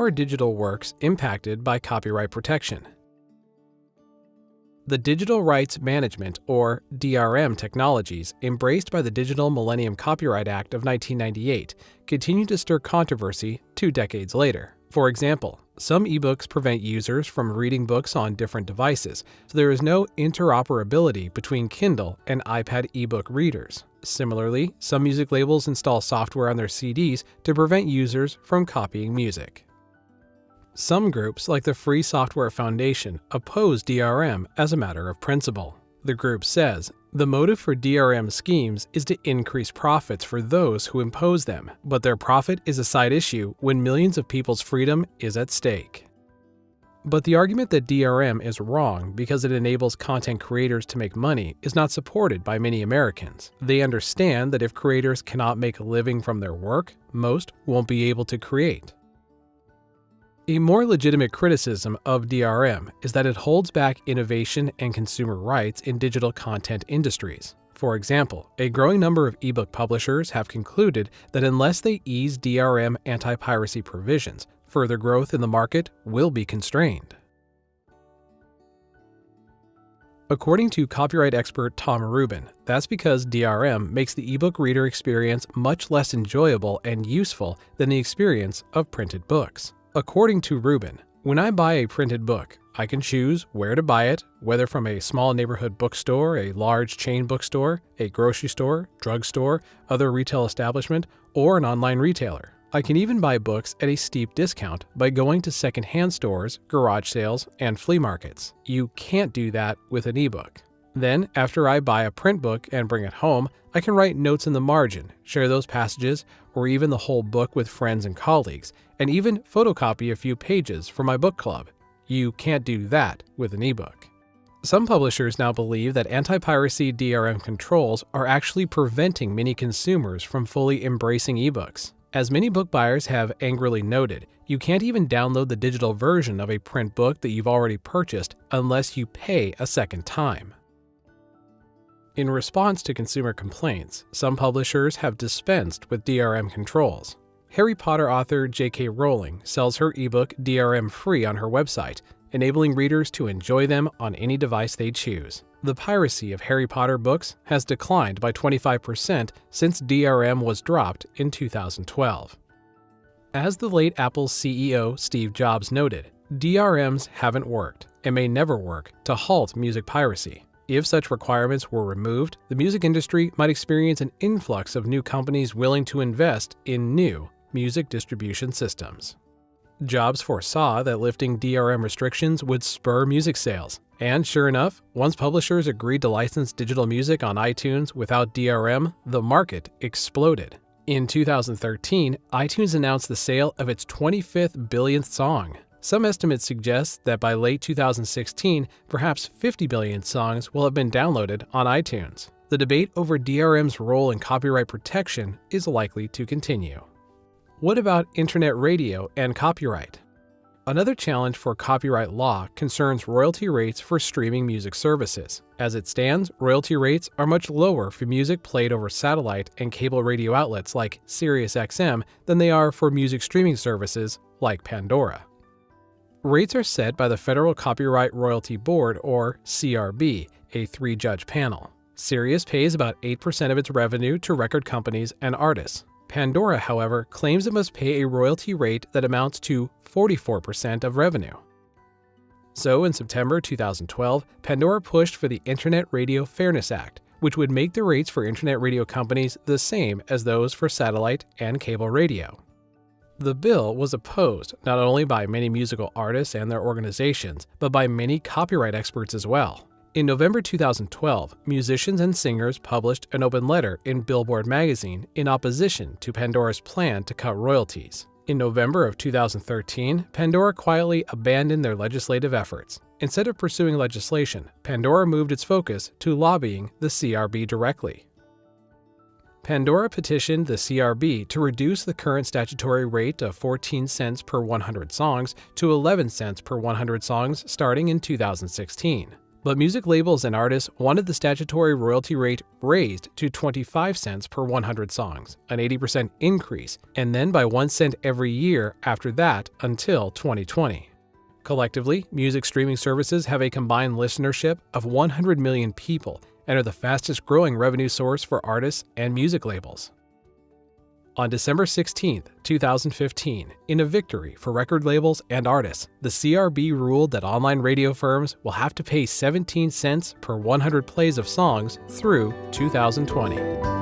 are digital works impacted by copyright protection? The Digital Rights Management, or DRM technologies embraced by the Digital Millennium Copyright Act of 1998 continue to stir controversy 2 decades later. For example, some ebooks prevent users from reading books on different devices, so there is no interoperability between Kindle and iPad ebook readers. Similarly, some music labels install software on their CDs to prevent users from copying music. Some groups, like the Free Software Foundation, oppose DRM as a matter of principle. The group says, the motive for DRM schemes is to increase profits for those who impose them, but their profit is a side issue when millions of people's freedom is at stake. But the argument that DRM is wrong because it enables content creators to make money is not supported by many Americans. They understand that if creators cannot make a living from their work, most won't be able to create. A more legitimate criticism of DRM is that it holds back innovation and consumer rights in digital content industries. For example, a growing number of ebook publishers have concluded that unless they ease DRM anti-piracy provisions, further growth in the market will be constrained. According to copyright expert Tom Rubin, that's because DRM makes the ebook reader experience much less enjoyable and useful than the experience of printed books. According to Rubin, when I buy a printed book, I can choose where to buy it, whether from a small neighborhood bookstore, a large chain bookstore, a grocery store, drugstore, other retail establishment, or an online retailer. I can even buy books at a steep discount by going to secondhand stores, garage sales, and flea markets. You can't do that with an ebook. Then, after I buy a print book and bring it home, I can write notes in the margin, share those passages, or even the whole book with friends and colleagues, and even photocopy a few pages for my book club. You can't do that with an ebook. Some publishers now believe that anti-piracy DRM controls are actually preventing many consumers from fully embracing ebooks. As many book buyers have angrily noted, you can't even download the digital version of a print book that you've already purchased unless you pay a second time. In response to consumer complaints, some publishers have dispensed with DRM controls. Harry Potter author J.K. Rowling sells her ebook DRM-free on her website, enabling readers to enjoy them on any device they choose. The piracy of Harry Potter books has declined by 25% since DRM was dropped in 2012. As the late Apple CEO Steve Jobs noted, DRMs haven't worked, and may never work, to halt music piracy. If such requirements were removed, the music industry might experience an influx of new companies willing to invest in new music distribution systems. Jobs foresaw that lifting DRM restrictions would spur music sales, and sure enough, once publishers agreed to license digital music on iTunes without DRM, the market exploded. In 2013, iTunes announced the sale of its 25th billionth song. Some estimates suggest that by late 2016, perhaps 50 billion songs will have been downloaded on iTunes. The debate over DRM's role in copyright protection is likely to continue. What about internet radio and copyright? Another challenge for copyright law concerns royalty rates for streaming music services. As it stands, royalty rates are much lower for music played over satellite and cable radio outlets like SiriusXM than they are for music streaming services like Pandora. Rates are set by the Federal Copyright Royalty Board, or CRB, a 3-judge panel. Sirius pays about 8% of its revenue to record companies and artists. Pandora, however, claims it must pay a royalty rate that amounts to 44% of revenue. So in September 2012, Pandora pushed for the Internet Radio Fairness Act, which would make the rates for internet radio companies the same as those for satellite and cable radio. The bill was opposed not only by many musical artists and their organizations, but by many copyright experts as well. In November 2012, musicians and singers published an open letter in Billboard magazine in opposition to Pandora's plan to cut royalties. In November of 2013, Pandora quietly abandoned their legislative efforts. Instead of pursuing legislation, Pandora moved its focus to lobbying the CRB directly. Pandora petitioned the CRB to reduce the current statutory rate of 14 cents per 100 songs to 11 cents per 100 songs starting in 2016. But music labels and artists wanted the statutory royalty rate raised to 25 cents per 100 songs, an 80% increase, and then by 1 cent every year after that until 2020. Collectively, music streaming services have a combined listenership of 100 million people and are the fastest growing revenue source for artists and music labels. On December 16, 2015, in a victory for record labels and artists, the CRB ruled that online radio firms will have to pay 17 cents per 100 plays of songs through 2020.